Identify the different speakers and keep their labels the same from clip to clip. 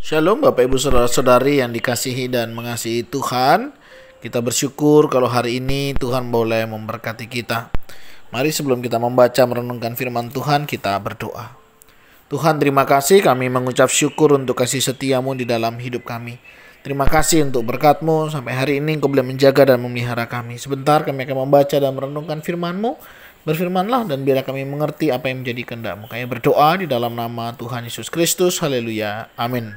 Speaker 1: Shalom Bapak Ibu Saudara-saudari yang dikasihi dan mengasihi Tuhan. Kita bersyukur kalau hari ini Tuhan boleh memberkati kita. Mari sebelum kita membaca merenungkan firman Tuhan, kita berdoa. Tuhan, terima kasih, kami mengucap syukur untuk kasih setiamu di dalam hidup kami. Terima kasih untuk berkat-Mu, sampai hari ini Engkau boleh menjaga dan memelihara kami. Sebentar kami akan membaca dan merenungkan firman-Mu. Berfirmanlah dan biarlah kami mengerti apa yang menjadi kehendak-Mu. Kami berdoa di dalam nama Tuhan Yesus Kristus. Haleluya. Amin.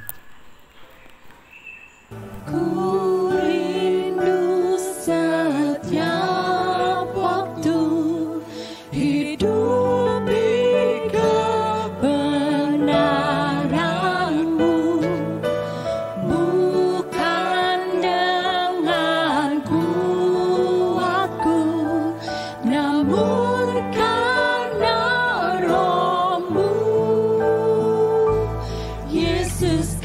Speaker 2: Ku rindu setiap waktu hidup di kebenaran-Mu, bukan dengan kuatku, namun karena Roh-Mu. Yesus,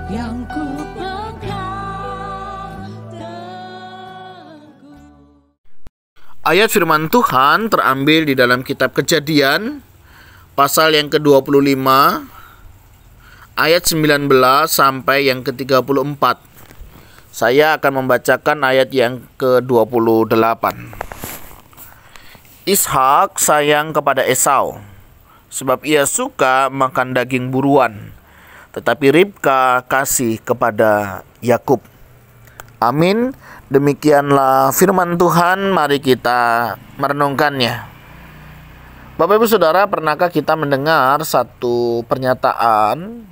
Speaker 2: yang ku pegang teguh.
Speaker 1: Ayat firman Tuhan terambil di dalam kitab Kejadian pasal yang ke-25 ayat 19 sampai yang ke-34. Saya akan membacakan ayat yang ke-28. Ishak sayang kepada Esau sebab ia suka makan daging buruan, tetapi Ribka kasih kepada Yakub. Amin. Demikianlah firman Tuhan, mari kita merenungkannya. Bapak Ibu Saudara, pernahkah kita mendengar satu pernyataan,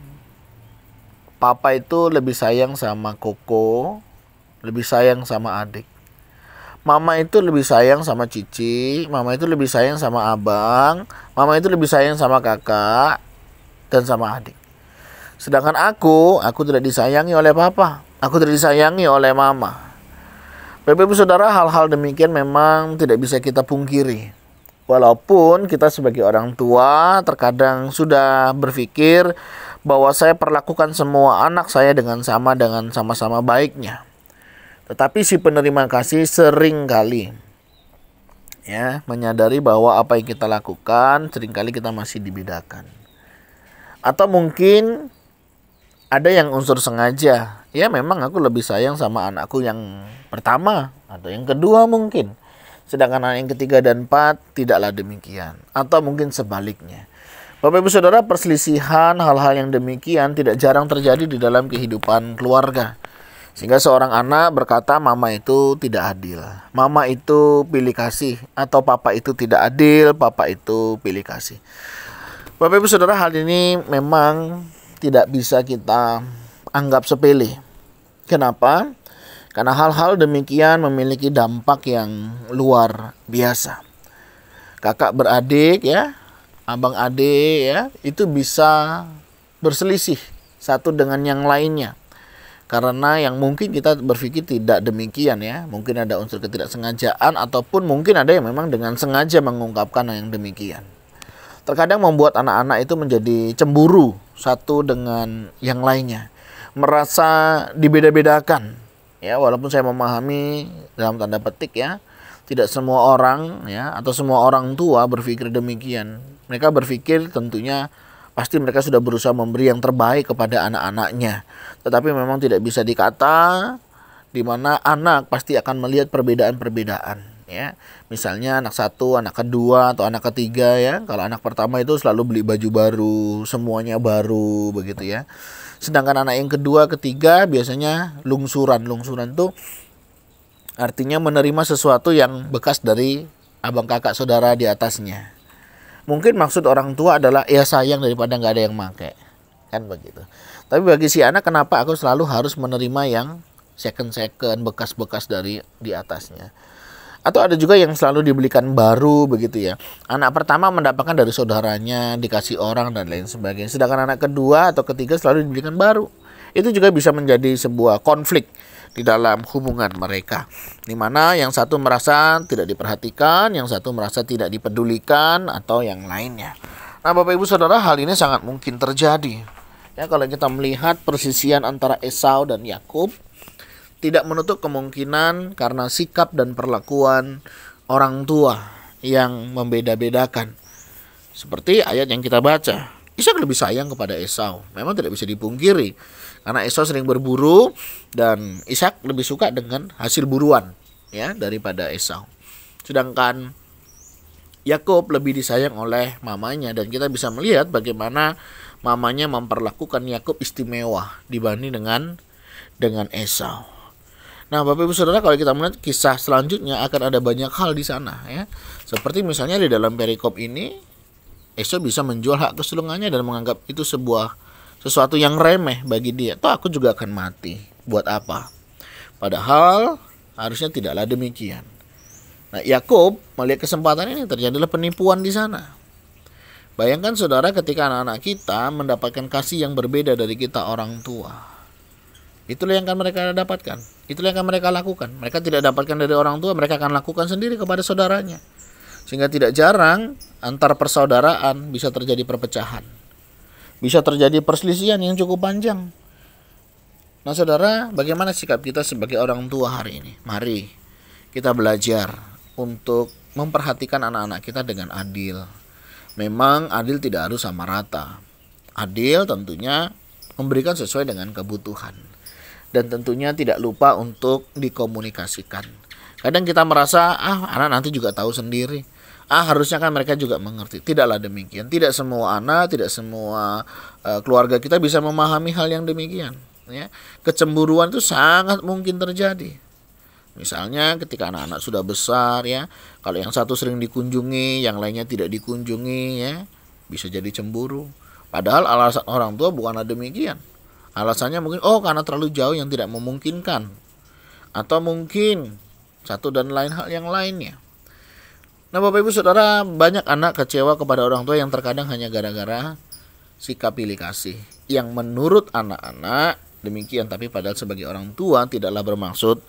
Speaker 1: papa itu lebih sayang sama Koko, lebih sayang sama adik. Mama itu lebih sayang sama Cici, mama itu lebih sayang sama abang, mama itu lebih sayang sama kakak dan sama adik. Sedangkan aku tidak disayangi oleh papa, aku tidak disayangi oleh mama. Bapak Ibu Saudara, hal-hal demikian memang tidak bisa kita pungkiri. Walaupun kita sebagai orang tua terkadang sudah berpikir bahwa saya perlakukan semua anak saya dengan sama-sama baiknya. Tetapi si penerima kasih sering kali menyadari bahwa apa yang kita lakukan seringkali kita masih dibedakan. Atau mungkin ada yang unsur sengaja. Ya memang aku lebih sayang sama anakku yang pertama atau yang kedua mungkin. Sedangkan anak yang ketiga dan empat tidaklah demikian. Atau mungkin sebaliknya. Bapak Ibu Saudara, perselisihan hal-hal yang demikian tidak jarang terjadi di dalam kehidupan keluarga. Sehingga seorang anak berkata mama itu tidak adil. Mama itu pilih kasih. Atau papa itu tidak adil, papa itu pilih kasih. Bapak Ibu Saudara, hal ini memang tidak bisa kita anggap sepele. Kenapa? Karena hal-hal demikian memiliki dampak yang luar biasa. Kakak beradik abang adik itu bisa berselisih satu dengan yang lainnya. Karena yang mungkin kita berpikir tidak demikian mungkin ada unsur ketidaksengajaan ataupun mungkin ada yang memang dengan sengaja mengungkapkan yang demikian. Terkadang membuat anak-anak itu menjadi cemburu satu dengan yang lainnya, merasa dibeda-bedakan. Walaupun saya memahami dalam tanda petik tidak semua orang atau semua orang tua berpikir demikian. Mereka berpikir tentunya pasti mereka sudah berusaha memberi yang terbaik kepada anak-anaknya. Tetapi memang tidak bisa dikata di mana anak pasti akan melihat perbedaan-perbedaan. Misalnya anak satu, anak kedua, atau anak ketiga Kalau anak pertama itu selalu beli baju baru, semuanya baru begitu Sedangkan anak yang kedua, ketiga biasanya lungsuran. Lungsuran itu artinya menerima sesuatu yang bekas dari abang kakak saudara di atasnya. Mungkin maksud orang tua adalah sayang daripada nggak ada yang pakai, kan begitu. Tapi bagi si anak, kenapa aku selalu harus menerima yang second bekas-bekas dari di atasnya? Atau ada juga yang selalu dibelikan baru begitu Anak pertama mendapatkan dari saudaranya, dikasih orang dan lain sebagainya. Sedangkan anak kedua atau ketiga selalu dibelikan baru. Itu juga bisa menjadi sebuah konflik di dalam hubungan mereka. Di mana yang satu merasa tidak diperhatikan, yang satu merasa tidak dipedulikan atau yang lainnya. Nah, Bapak Ibu Saudara, hal ini sangat mungkin terjadi. Kalau kita melihat persisian antara Esau dan Yakub, tidak menutup kemungkinan karena sikap dan perlakuan orang tua yang membeda-bedakan. Seperti ayat yang kita baca. Ishak lebih sayang kepada Esau. Memang tidak bisa dipungkiri. Karena Esau sering berburu dan Ishak lebih suka dengan hasil buruan ya daripada Esau. Sedangkan Yakub lebih disayang oleh mamanya dan kita bisa melihat bagaimana mamanya memperlakukan Yakub istimewa dibanding dengan Esau. Nah, Bapak Ibu Saudara, kalau kita melihat kisah selanjutnya akan ada banyak hal di sana ya. Seperti misalnya di dalam perikop ini Esau bisa menjual hak kesulungannya dan menganggap itu sesuatu yang remeh bagi dia. Toh aku juga akan mati. Buat apa? Padahal harusnya tidaklah demikian. Nah, Yakub melihat kesempatan ini terjadilah penipuan di sana. Bayangkan saudara ketika anak-anak kita mendapatkan kasih yang berbeda dari kita orang tua. Itulah yang akan mereka dapatkan. Itulah yang akan mereka lakukan. Mereka tidak dapatkan dari orang tua, mereka akan lakukan sendiri kepada saudaranya. Sehingga tidak jarang antar persaudaraan bisa terjadi perpecahan. Bisa terjadi perselisihan yang cukup panjang. Nah saudara, bagaimana sikap kita sebagai orang tua hari ini? Mari kita belajar untuk memperhatikan anak-anak kita dengan adil. Memang adil tidak harus sama rata. Adil tentunya memberikan sesuai dengan kebutuhan. Dan tentunya tidak lupa untuk dikomunikasikan. Kadang kita merasa, anak nanti juga tahu sendiri. Harusnya kan mereka juga mengerti. Tidaklah demikian. Tidak semua anak, tidak semua keluarga kita bisa memahami hal yang demikian. Ya. Kecemburuan itu sangat mungkin terjadi. Misalnya ketika anak-anak sudah besar ya, kalau yang satu sering dikunjungi, yang lainnya tidak dikunjungi ya, bisa jadi cemburu. Padahal alasan orang tua bukanlah demikian. Alasannya mungkin karena terlalu jauh yang tidak memungkinkan. Atau mungkin satu dan lain hal yang lainnya. Nah Bapak Ibu Saudara, banyak anak kecewa kepada orang tua yang terkadang hanya gara-gara sikap pilih kasih. Yang menurut anak-anak demikian, tapi padahal sebagai orang tua tidaklah bermaksud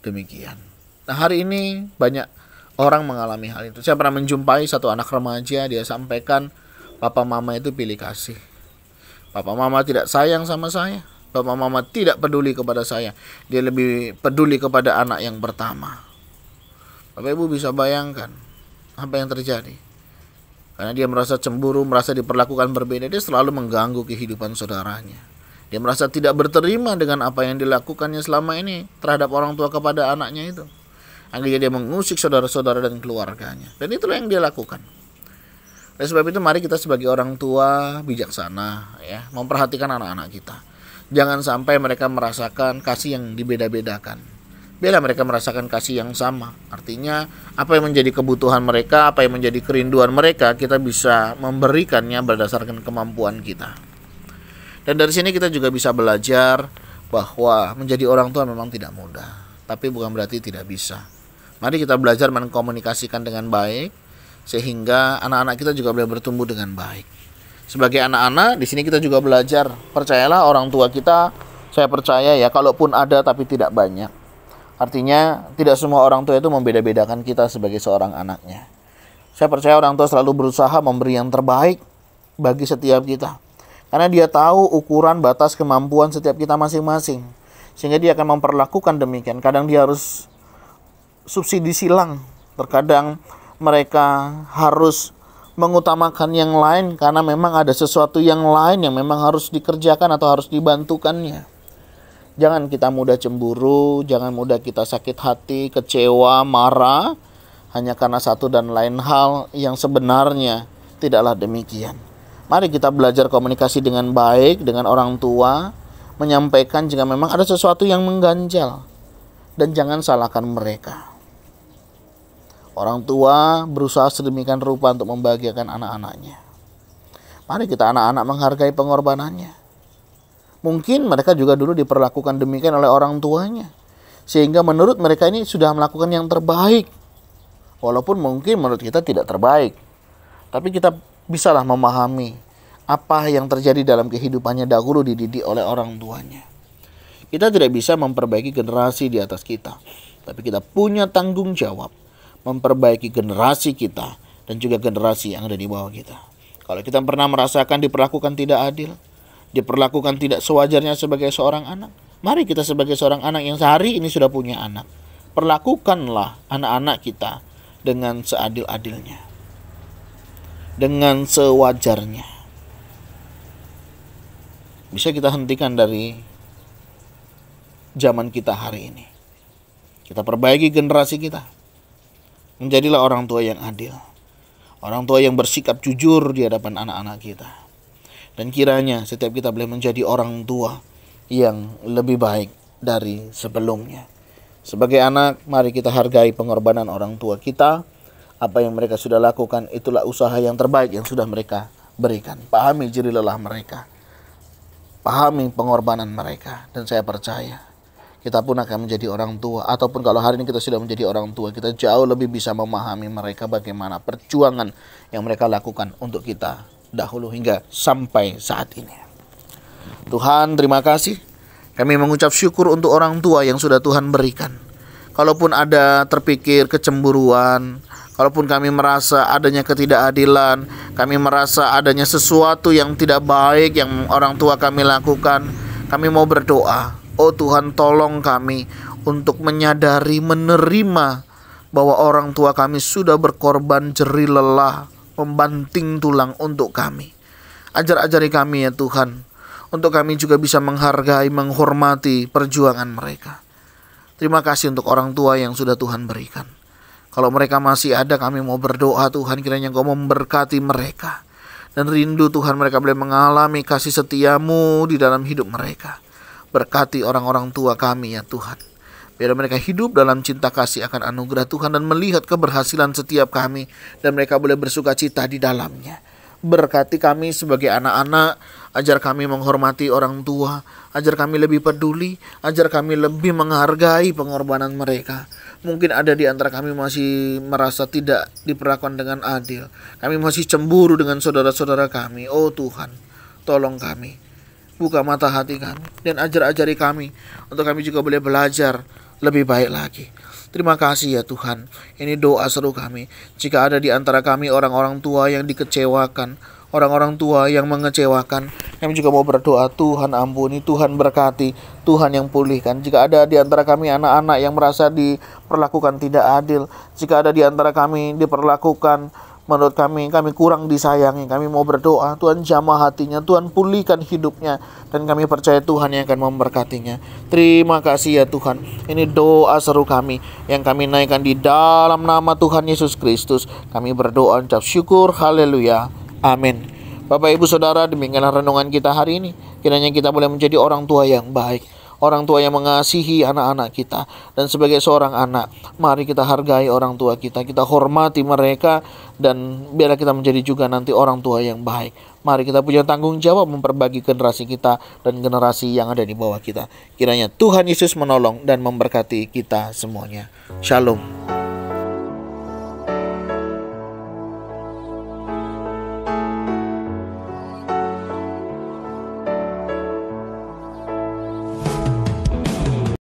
Speaker 1: demikian. Nah hari ini banyak orang mengalami hal itu. Saya pernah menjumpai satu anak remaja, dia sampaikan, papa mama itu pilih kasih. Papa mama tidak sayang sama saya. Papa mama tidak peduli kepada saya. Dia lebih peduli kepada anak yang pertama. Bapak Ibu bisa bayangkan apa yang terjadi. Karena dia merasa cemburu, merasa diperlakukan berbeda, dia selalu mengganggu kehidupan saudaranya. Dia merasa tidak berterima dengan apa yang dilakukannya selama ini terhadap orang tua kepada anaknya itu. Akhirnya dia mengusik saudara-saudara dan keluarganya. Dan itulah yang dia lakukan. Oleh sebab itu mari kita sebagai orang tua bijaksana ya, memperhatikan anak-anak kita. Jangan sampai mereka merasakan kasih yang dibeda-bedakan. Biarlah mereka merasakan kasih yang sama. Artinya apa yang menjadi kebutuhan mereka, apa yang menjadi kerinduan mereka, kita bisa memberikannya berdasarkan kemampuan kita. Dan dari sini kita juga bisa belajar bahwa menjadi orang tua memang tidak mudah, tapi bukan berarti tidak bisa. Mari kita belajar mengkomunikasikan dengan baik sehingga anak-anak kita juga boleh bertumbuh dengan baik. Sebagai anak-anak di sini kita juga belajar, percayalah orang tua kita, saya percaya ya, kalaupun ada tapi tidak banyak. Artinya tidak semua orang tua itu membeda-bedakan kita sebagai seorang anaknya. Saya percaya orang tua selalu berusaha memberi yang terbaik bagi setiap kita. Karena dia tahu ukuran batas kemampuan setiap kita masing-masing. Sehingga dia akan memperlakukan demikian. Kadang dia harus subsidi silang. Terkadang mereka harus mengutamakan yang lain karena memang ada sesuatu yang lain yang memang harus dikerjakan atau harus dibantukannya. Jangan kita mudah cemburu, jangan mudah kita sakit hati, kecewa, marah hanya karena satu dan lain hal yang sebenarnya tidaklah demikian. Mari kita belajar komunikasi dengan baik dengan orang tua, menyampaikan jika memang ada sesuatu yang mengganjal dan jangan salahkan mereka. Orang tua berusaha sedemikian rupa untuk membahagiakan anak-anaknya. Mari kita anak-anak menghargai pengorbanannya. Mungkin mereka juga dulu diperlakukan demikian oleh orang tuanya. Sehingga menurut mereka ini sudah melakukan yang terbaik. Walaupun mungkin menurut kita tidak terbaik. Tapi kita bisalah memahami apa yang terjadi dalam kehidupannya dahulu dididik oleh orang tuanya. Kita tidak bisa memperbaiki generasi di atas kita. Tapi kita punya tanggung jawab memperbaiki generasi kita dan juga generasi yang ada di bawah kita. Kalau kita pernah merasakan diperlakukan tidak adil, diperlakukan tidak sewajarnya sebagai seorang anak, mari kita sebagai seorang anak yang sehari ini sudah punya anak, perlakukanlah anak-anak kita dengan seadil-adilnya, dengan sewajarnya. bisa kita hentikan dari zaman kita hari ini. Kita perbaiki generasi kita. Menjadilah orang tua yang adil. Orang tua yang bersikap jujur di hadapan anak-anak kita. Dan kiranya setiap kita boleh menjadi orang tua yang lebih baik dari sebelumnya. Sebagai anak, mari kita hargai pengorbanan orang tua kita. Apa yang mereka sudah lakukan, itulah usaha yang terbaik yang sudah mereka berikan. Pahami jerih lelah mereka. Pahami pengorbanan mereka. Dan saya percaya kita pun akan menjadi orang tua. Ataupun kalau hari ini kita sudah menjadi orang tua, kita jauh lebih bisa memahami mereka bagaimana perjuangan yang mereka lakukan untuk kita dahulu hingga sampai saat ini. Tuhan, terima kasih. Kami mengucap syukur untuk orang tua yang sudah Tuhan berikan. Kalaupun ada terpikir kecemburuan, kalaupun kami merasa adanya ketidakadilan, kami merasa adanya sesuatu yang tidak baik yang orang tua kami lakukan, kami mau berdoa. Oh Tuhan, tolong kami untuk menyadari, menerima bahwa orang tua kami sudah berkorban jerih lelah, membanting tulang untuk kami. Ajari kami ya Tuhan, untuk kami juga bisa menghargai, menghormati perjuangan mereka. Terima kasih untuk orang tua yang sudah Tuhan berikan. Kalau mereka masih ada, kami mau berdoa Tuhan, kiranya Engkau memberkati mereka. Dan rindu Tuhan mereka boleh mengalami kasih setiamu di dalam hidup mereka. Berkati orang-orang tua kami ya Tuhan. Biar mereka hidup dalam cinta kasih akan anugerah Tuhan dan melihat keberhasilan setiap kami. Dan mereka boleh bersuka cita di dalamnya. Berkati kami sebagai anak-anak. Ajar kami menghormati orang tua. Ajar kami lebih peduli. Ajar kami lebih menghargai pengorbanan mereka. Mungkin ada di antara kami masih merasa tidak diperlakukan dengan adil. Kami masih cemburu dengan saudara-saudara kami. Oh Tuhan, tolong kami. Buka mata hati kami dan ajari kami untuk kami juga boleh belajar lebih baik lagi. Terima kasih ya Tuhan. Ini doa seru kami. Jika ada di antara kami orang-orang tua yang dikecewakan, orang-orang tua yang mengecewakan, kami juga mau berdoa, Tuhan ampuni, Tuhan berkati, Tuhan yang pulihkan. Jika ada di antara kami anak-anak yang merasa diperlakukan tidak adil, jika ada di antara kami diperlakukan menurut kami kurang disayangi, kami mau berdoa, Tuhan jamah hatinya, Tuhan pulihkan hidupnya, dan kami percaya Tuhan yang akan memberkatinya. Terima kasih ya Tuhan. Ini doa seru kami yang kami naikkan di dalam nama Tuhan Yesus Kristus. Kami berdoa, ucap syukur, haleluya, amin. Bapak Ibu Saudara, demikianlah renungan kita hari ini. Kiranya kita boleh menjadi orang tua yang baik, orang tua yang mengasihi anak-anak kita. Dan sebagai seorang anak, mari kita hargai orang tua kita, kita hormati mereka, dan biarlah kita menjadi juga nanti orang tua yang baik. Mari kita punya tanggung jawab memperbagi generasi kita dan generasi yang ada di bawah kita. Kiranya Tuhan Yesus menolong dan memberkati kita semuanya. Shalom.